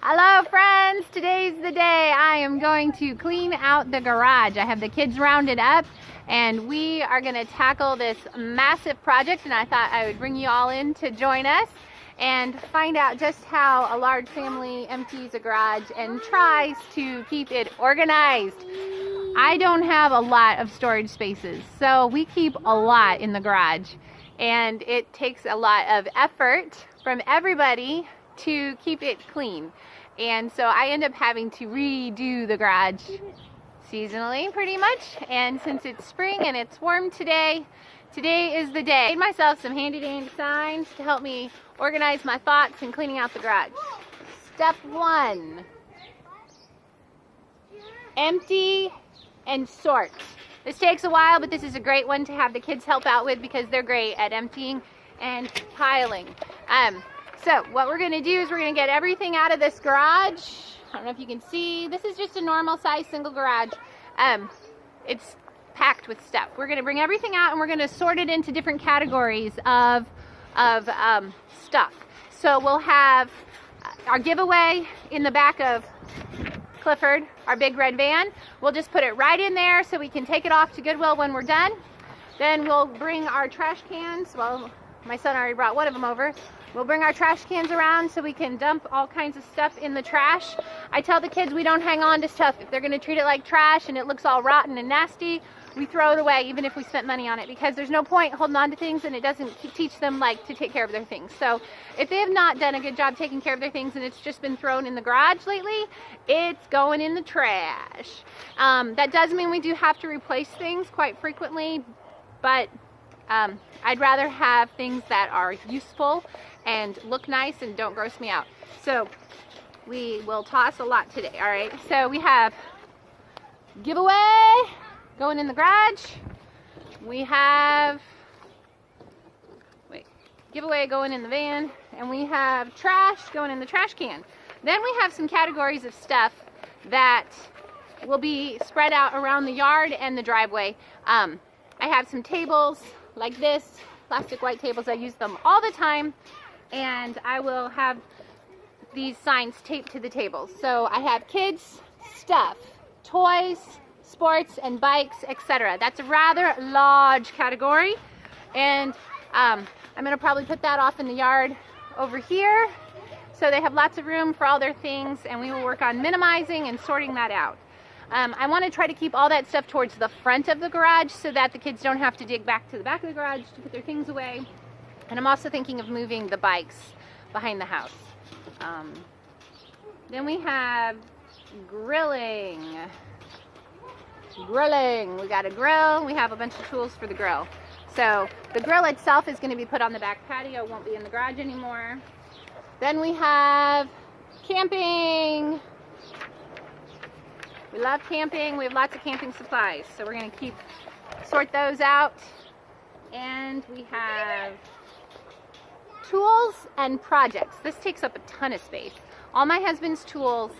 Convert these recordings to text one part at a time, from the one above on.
Hello friends, today's the day I am going to clean out the garage. I have the kids rounded up and we are going to tackle this massive project, and I thought I would bring you all in to join us and find out just how a large family empties a garage and tries to keep it organized. I don't have a lot of storage spaces, so we keep a lot in the garage, and it takes a lot of effort from everybody to keep it clean. And so I end up having to redo the garage seasonally pretty much. And since it's spring and it's warm today is the day. I made myself some handy dandy signs to help me organize my thoughts in cleaning out the garage. Step 1, empty and sort. This takes a while, but this is a great one to have the kids help out with because they're great at emptying and piling. So what we're going to do is we're going to get everything out of this garage. I don't know if you can see. This is just a normal size single garage. It's packed with stuff. We're going to bring everything out and we're going to sort it into different categories of stuff. So we'll have our giveaway in the back of Clifford, our big red van. We'll just put it right in there so we can take it off to Goodwill when we're done. Then we'll bring our trash cans. Well, my son already brought one of them over. We'll bring our trash cans around so we can dump all kinds of stuff in the trash. I tell the kids we don't hang on to stuff. If they're going to treat it like trash and it looks all rotten and nasty, we throw it away even if we spent money on it, because there's no point holding on to things and it doesn't teach them like to take care of their things. So if they have not done a good job taking care of their things and it's just been thrown in the garage lately, it's going in the trash. That does mean we do have to replace things quite frequently, but I'd rather have things that are useful and look nice and don't gross me out. So we will toss a lot today. All right, so we have giveaway going in the garage. We have giveaway going in the van, and we have trash going in the trash can. Then we have some categories of stuff that will be spread out around the yard and the driveway. I have some tables like this, plastic white tables. I use them all the time, and I will have these signs taped to the tables. So I have kids stuff, toys, sports and bikes, etc. That's a rather large category, and I'm going to probably put that off in the yard over here so they have lots of room for all their things, and we will work on minimizing and sorting that out. I want to try to keep all that stuff towards the front of the garage so that the kids don't have to dig back to the back of the garage to put their things away. And I'm also thinking of moving the bikes behind the house. Then we have grilling. We got a grill. We have a bunch of tools for the grill. So the grill itself is going to be put on the back patio. It won't be in the garage anymore. Then we have camping. We love camping. We have lots of camping supplies, so we're going to sort those out. And we have tools and projects. This takes up a ton of space. All my husband's tools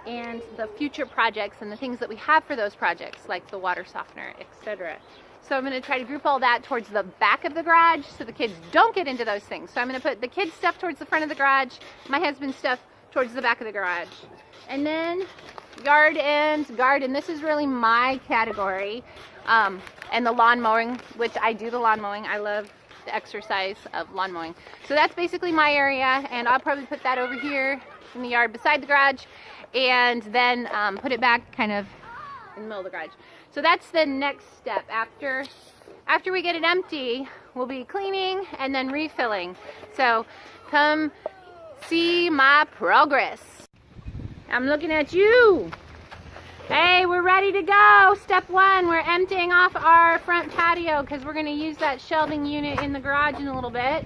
and the future projects and the things that we have for those projects, like the water softener, etc. So I'm going to try to group all that towards the back of the garage so the kids don't get into those things. So I'm going to put the kids' stuff towards the front of the garage, my husband's stuff towards the back of the garage. And then yard and garden. This is really my category. And the lawn mowing, which I do the lawn mowing. I love the exercise of lawn mowing. So that's basically my area, and I'll probably put that over here in the yard beside the garage, and then put it back kind of in the middle of the garage. So that's the next step. After we get it empty, we'll be cleaning and then refilling. So come see my progress. I'm looking at you. Hey, we're ready to go. Step 1, we're emptying off our front patio because we're going to use that shelving unit in the garage in a little bit.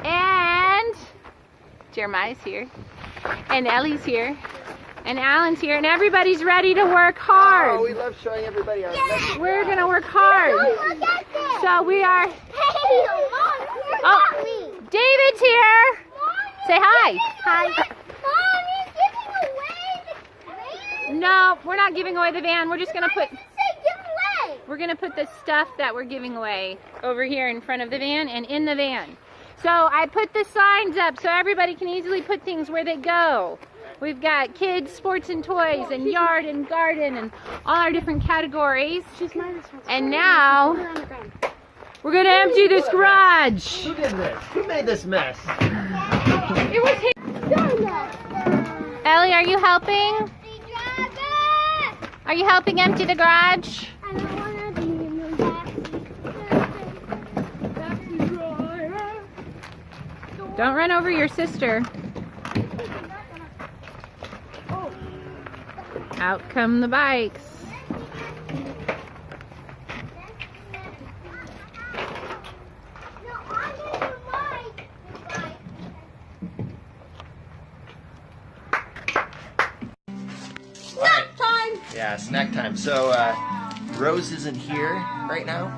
And Jeremiah's here, and Ellie's here, and Alan's here, and everybody's ready to work hard. Oh, we love showing everybody our We're going to work hard. Look at this. So we are... Hey, Mom, Oh, David's here. Say hi. Hi. Mom, you're giving away the van. No, we're not giving away the van. We're just going to put... Say give away. We're going to put the stuff that we're giving away over here in front of the van and in the van. So I put the signs up so everybody can easily put things where they go. We've got kids, sports and toys, and yard and garden, and all our different categories. And now we're gonna empty this garage. Who did this? Who made this mess? It was him. Ellie, are you helping? Are you helping empty the garage? Don't run over your sister. Out come the bikes. Snack time! Yeah, snack time. So, Rose isn't here right now.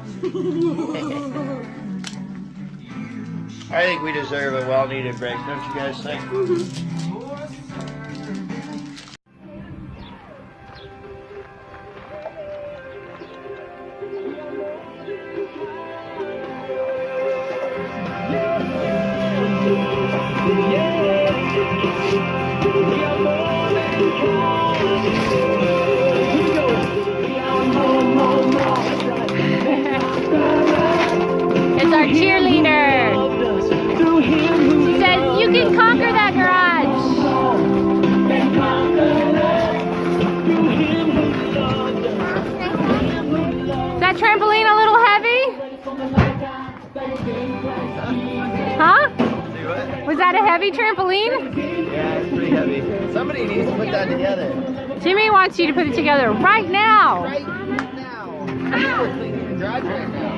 I think we deserve a well-needed break, don't you guys think? It's our cheerleader. She says, you can conquer that garage. Is that trampoline a little heavy? Huh? See what? Was that a heavy trampoline? Yeah, it's pretty heavy. Somebody needs to put that together. Jimmy wants you to put it together right now. Right now. We're cleaning the garage right now.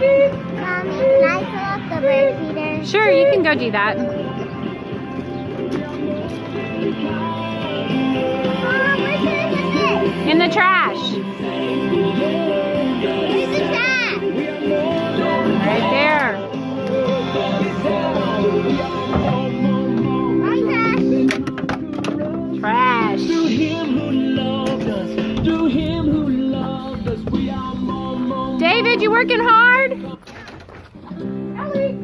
Mommy, can I fill up the bird feeder? Sure, you can go do that. Mom, where should I put this? In the trash. Where's the trash? Right there. Hi, trash. Trash. David, you working hard? Ellie.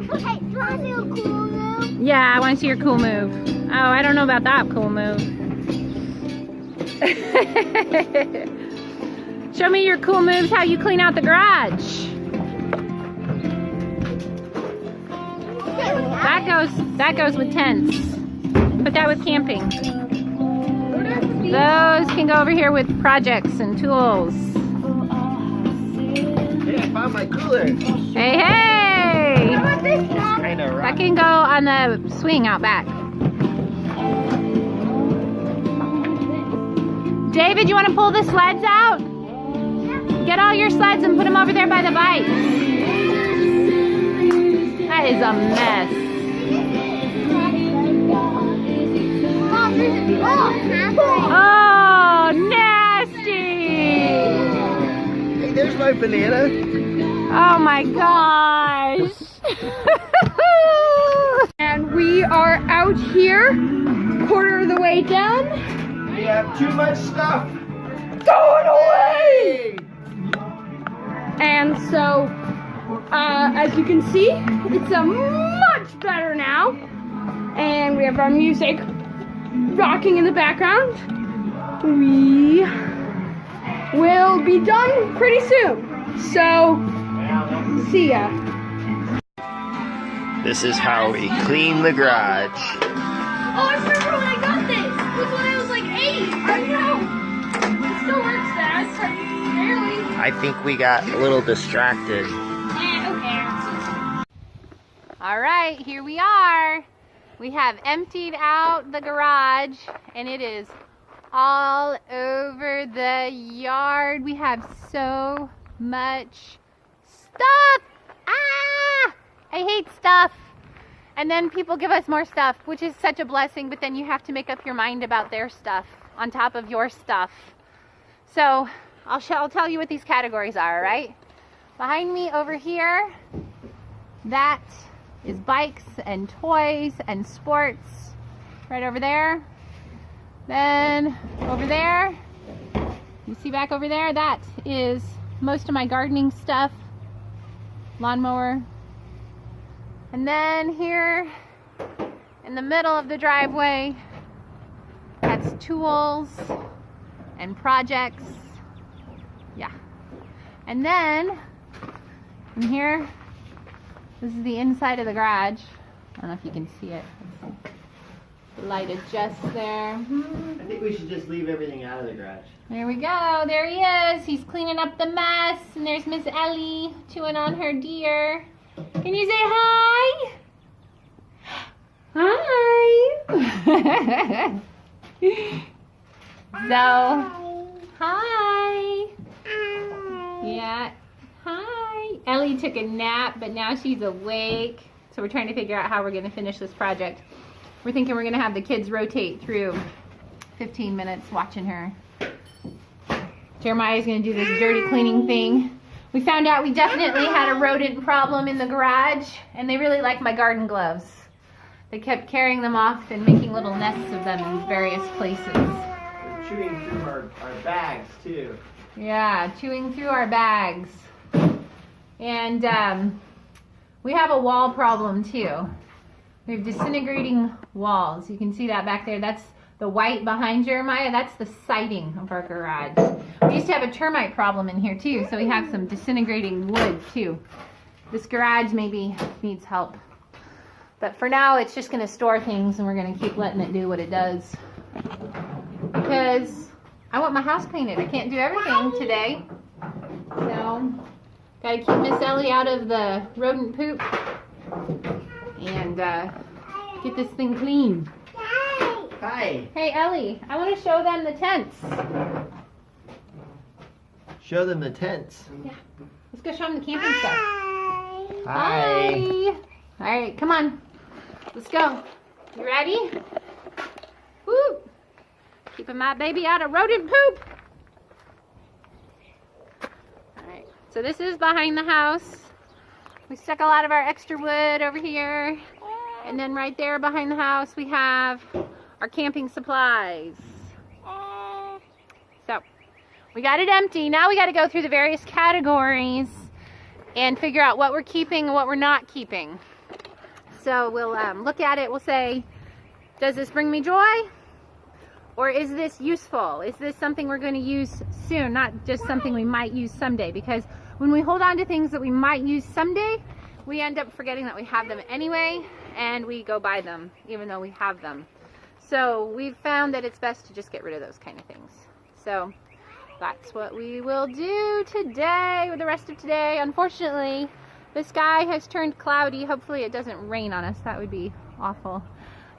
Okay, do you want to see a cool move? Yeah, I want to see your cool move. Oh, I don't know about that cool move. Show me your cool moves, how you clean out the garage. That goes with tents. Put that with camping. Those can go over here with projects and tools. Hey, I found my cooler. Hey, hey! What about this, Mom? Kind of That rock. can go on the swing out back. David, you want to pull the sleds out? Get all your sleds and put them over there by the bikes. That is a mess. Mom, this is Oh, nasty! Hey, there's my banana. Oh my gosh! And we are out here, quarter of the way down. We have too much stuff. Throw it away! And so, as you can see, it's a much better now. And we have our music rocking in the background. We will be done pretty soon. So, see ya. This is how we clean the garage. Oh, I remember when I got this. It was when I was like 8. I know. It still works, Dad. Barely. I think we got a little distracted. Who cares? All right, here we are. We have emptied out the garage and it is all over the yard. We have so much stuff. Ah! I hate stuff. And then people give us more stuff, which is such a blessing, but then you have to make up your mind about their stuff on top of your stuff. So I'll tell you what these categories are, all right? Behind me over here, that is bikes and toys and sports. Right over there. Then over there, you see back over there, that is most of my gardening stuff. Lawnmower. And then here in the middle of the driveway, that's tools and projects. Yeah. And then in here, this is the inside of the garage. I don't know if you can see it. The light adjusts there. I think we should just leave everything out of the garage. There we go. There he is. He's cleaning up the mess. And there's Miss Ellie chewing on her deer. Can you say hi? Hi. So, hi. Yeah. Hi. Ellie took a nap, but now she's awake. So we're trying to figure out how we're going to finish this project. We're thinking we're going to have the kids rotate through 15 minutes watching her. Jeremiah's going to do this dirty cleaning thing. We found out we definitely had a rodent problem in the garage, and they really like my garden gloves. They kept carrying them off and making little nests of them in various places. They're chewing through our bags, too. Yeah, chewing through our bags. And we have a wall problem, too. We have disintegrating walls. You can see that back there. That's the white behind Jeremiah. That's the siding of our garage. We used to have a termite problem in here too, so we have some disintegrating wood too. This garage maybe needs help. But for now, it's just going to store things, and we're going to keep letting it do what it does. Because I want my house painted. I can't do everything today. So, got to keep Miss Ellie out of the rodent poop. And get this thing clean. Hi. Hey Ellie, I want to show them the tents. Show them the tents. Yeah. Let's go show them the camping stuff. Hi. Alright, come on. Let's go. You ready? Woo! Keeping my baby out of rodent poop. Alright, so this is behind the house. We stuck a lot of our extra wood over here. And then right there behind the house we have our camping supplies. So, we got it empty. Now we got to go through the various categories and figure out what we're keeping and what we're not keeping. So we'll look at it. We'll say, does this bring me joy? Or is this useful? Is this something we're going to use soon, not just something we might use someday? Because when we hold on to things that we might use someday, we end up forgetting that we have them anyway, and we go buy them even though we have them. So we've found that it's best to just get rid of those kind of things. So that's what we will do today, with the rest of today. Unfortunately, the sky has turned cloudy. Hopefully it doesn't rain on us. That would be awful.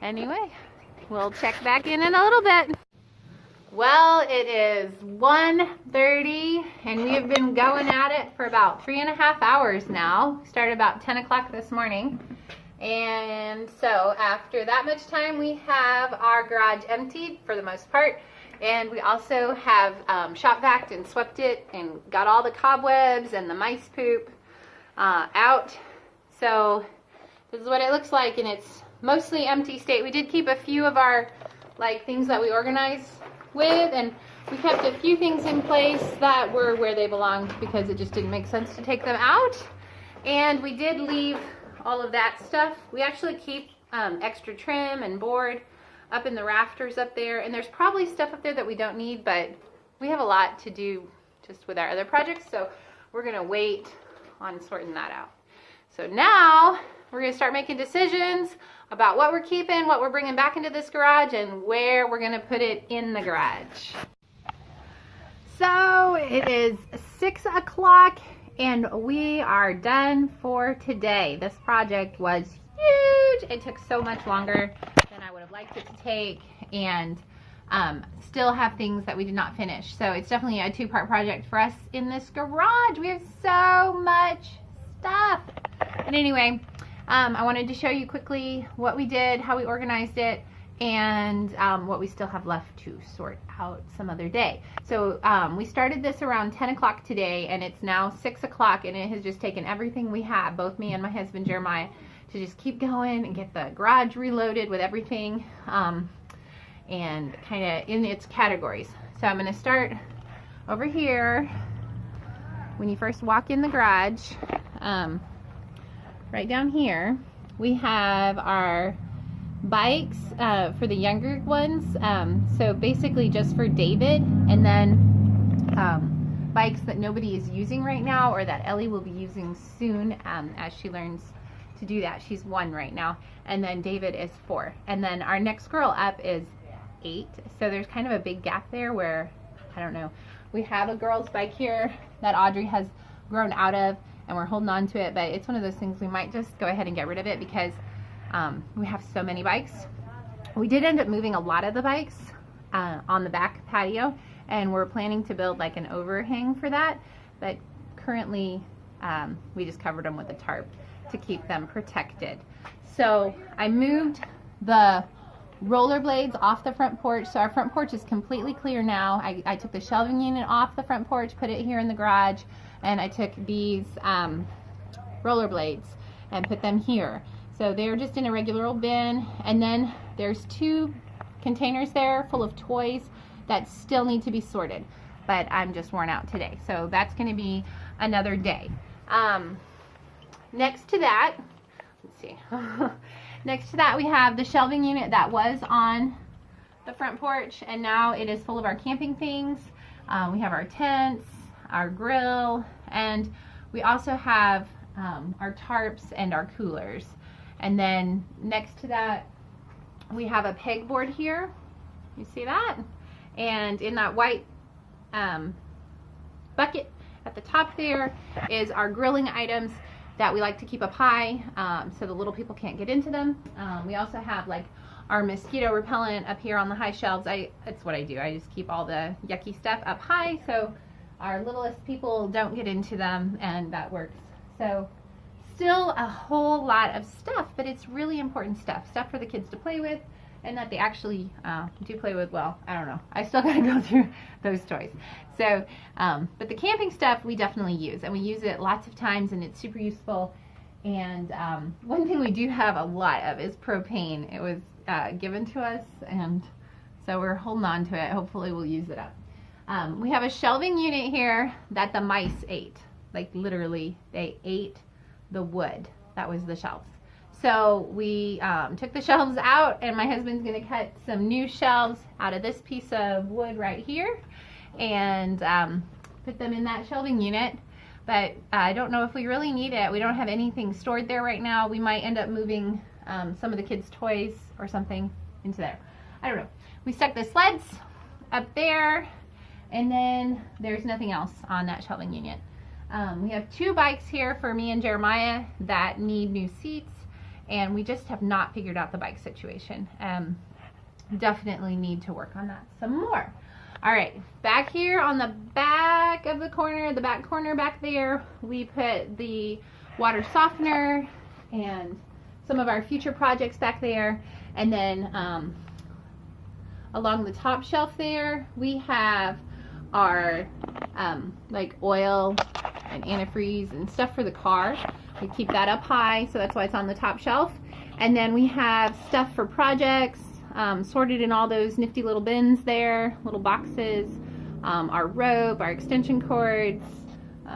Anyway, we'll check back in a little bit. Well, it is 1:30 and we have been going at it for about 3.5 hours now. Started about 10 o'clock this morning. And so after that much time, we have our garage emptied for the most part. And we also have shop vacuumed and swept it and got all the cobwebs and the mice poop out. So this is what it looks like, and it's mostly empty state. We did keep a few of our things that we organize with, and we kept a few things in place that were where they belonged because it just didn't make sense to take them out. And we did leave all of that stuff. We actually keep extra trim and board up in the rafters up there, and there's probably stuff up there that we don't need, but we have a lot to do just with our other projects, so we're gonna wait on sorting that out. So now we're gonna start making decisions about what we're keeping, what we're bringing back into this garage, and where we're gonna put it in the garage. So it is 6 o'clock and we are done for today. This project was huge. It took so much longer than I would have liked it to take, and still have things that we did not finish. So it's definitely a two-part project for us in this garage. We have so much stuff. And anyway, I wanted to show you quickly what we did, how we organized it, and what we still have left to sort out some other day. So we started this around 10 o'clock today, and it's now 6 o'clock, and it has just taken everything we have, both me and my husband Jeremiah, to just keep going and get the garage reloaded with everything and kind of in its categories. So I'm going to start over here. When you first walk in the garage, right down here, we have our bikes for the younger ones. So basically just for David, and then bikes that nobody is using right now or that Ellie will be using soon as she learns to do that. She's 1 right now, and then David is 4, and then our next girl up is 8. So there's kind of a big gap there where, I don't know, we have a girl's bike here that Audrey has grown out of and we're holding on to it, but it's one of those things we might just go ahead and get rid of it because we have so many bikes. We did end up moving a lot of the bikes on the back patio, and we're planning to build like an overhang for that, but currently we just covered them with a tarp to keep them protected. So I moved the rollerblades off the front porch, so our front porch is completely clear now. I took the shelving unit off the front porch, put it here in the garage, and I took these rollerblades and put them here. So they're just in a regular old bin, and then there's 2 containers there full of toys that still need to be sorted, but I'm just worn out today, so that's going to be another day. Next to that, let's see. Next to that, we have the shelving unit that was on the front porch, and now it is full of our camping things. We have our tents, our grill, and we also have our tarps and our coolers. And then next to that, we have a pegboard here. You see that? And in that white bucket at the top there is our grilling items that we like to keep up high so the little people can't get into them. We also have like our mosquito repellent up here on the high shelves. That's what I do. I just keep all the yucky stuff up high so our littlest people don't get into them, and that works. So still a whole lot of stuff, but it's really important stuff for the kids to play with and that they actually do play with. Well, I don't know. I still gotta go through those toys. So, but the camping stuff we definitely use, and we use it lots of times, and it's super useful. And one thing we do have a lot of is propane. It was given to us, and so we're holding on to it. Hopefully we'll use it up. We have a shelving unit here that the mice ate. Like literally, they ate the wood that was the shelves. So we took the shelves out, and my husband's gonna cut some new shelves out of this piece of wood right here and put them in that shelving unit. But I don't know if we really need it. We don't have anything stored there right now. We might end up moving some of the kids' toys or something into there. I don't know. We stuck the sleds up there, and then there's nothing else on that shelving unit. We have 2 bikes here for me and Jeremiah that need new seats, and we just have not figured out the bike situation. Definitely need to work on that some more. All right, back here on the back of the corner, the back corner back there, we put the water softener and some of our future projects back there. And then along the top shelf there, we have our like oil and antifreeze and stuff for the car. We keep that up high, so that's why it's on the top shelf. And then we have stuff for projects sorted in all those nifty little bins there, little boxes, our rope, our extension cords.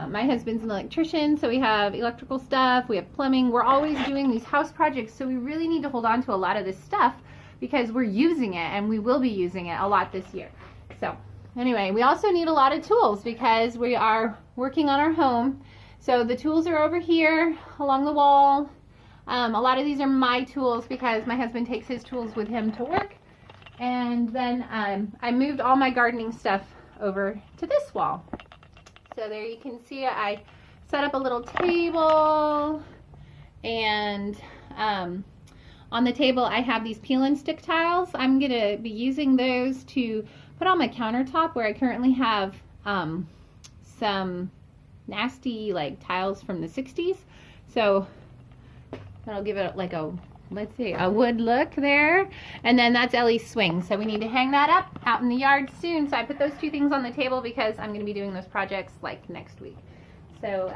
My husband's an electrician, so we have electrical stuff, we have plumbing. We're always doing these house projects, so we really need to hold on to a lot of this stuff because we're using it, and we will be using it a lot this year. So anyway, we also need a lot of tools because we are working on our home. So the tools are over here along the wall. A lot of these are my tools because my husband takes his tools with him to work. And then I moved all my gardening stuff over to this wall. So there you can see I set up a little table, and on the table I have these peel and stick tiles. I'm going to be using those to put on my countertop where I currently have some nasty like tiles from the 60s. So that'll give it like a, let's see, a wood look there. And then that's Ellie's swing. So we need to hang that up out in the yard soon. So I put those 2 things on the table because I'm going to be doing those projects like next week. So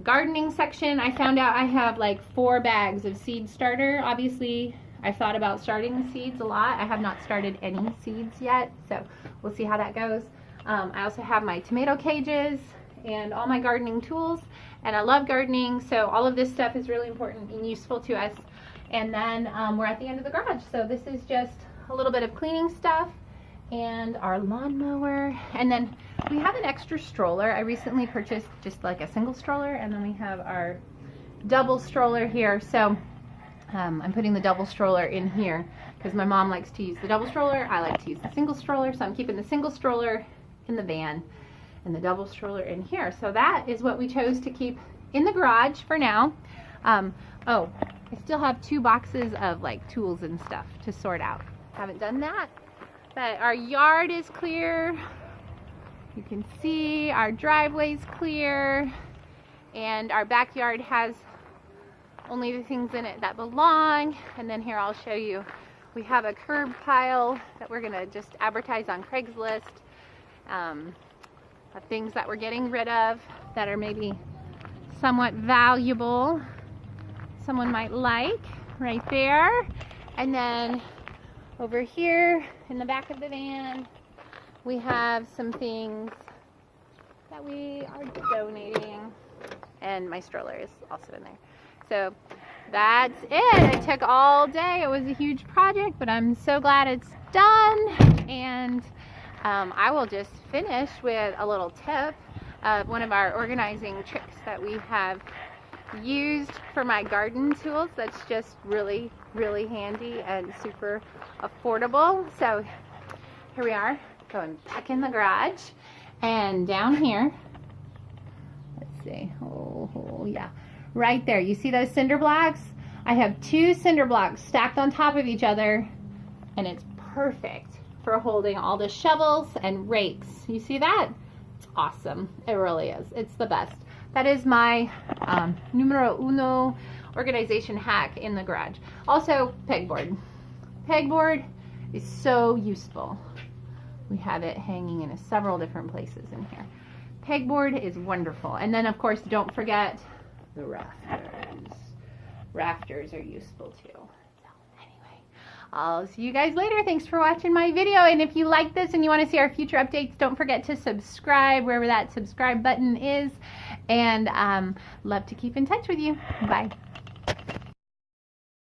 gardening section, I found out I have like 4 bags of seed starter. Obviously, I've thought about starting seeds a lot. I have not started any seeds yet, so we'll see how that goes. I also have my tomato cages and all my gardening tools, and I love gardening, so all of this stuff is really important and useful to us. And then we're at the end of the garage. So this is just a little bit of cleaning stuff and our lawnmower. And then we have an extra stroller. I recently purchased just like a single stroller, and then we have our double stroller here. So I'm putting the double stroller in here because my mom likes to use the double stroller. I like to use the single stroller. So I'm keeping the single stroller in the van and the double stroller in here. So that is what we chose to keep in the garage for now. Oh, I still have 2 boxes of like tools and stuff to sort out. Haven't done that, but our yard is clear. You can see our driveway's clear, and our backyard has only the things in it that belong. And then here I'll show you, we have a curb pile that we're gonna just advertise on Craigslist, of things that we're getting rid of that are maybe somewhat valuable, someone might like, right there. And then over here in the back of the van, we have some things that we are donating, and my stroller is also in there. So that's it. It took all day. It was a huge project, but I'm so glad it's done. And I will just finish with a little tip of one of our organizing tricks that we have used for my garden tools that's just really, really handy and super affordable. So here we are, going back in the garage, and down here, let's see, oh yeah, right there, you see those cinder blocks? I have 2 cinder blocks stacked on top of each other, and it's perfect for holding all the shovels and rakes. You see that? It's awesome. It really is. It's the best. That is my numero uno organization hack in the garage. Also, pegboard. Pegboard is so useful. We have it hanging in several different places in here. Pegboard is wonderful. And then, of course, don't forget the rafters. Rafters are useful too. So anyway, I'll see you guys later. Thanks for watching my video. And if you like this and you want to see our future updates, don't forget to subscribe wherever that subscribe button is. And love to keep in touch with you. Bye.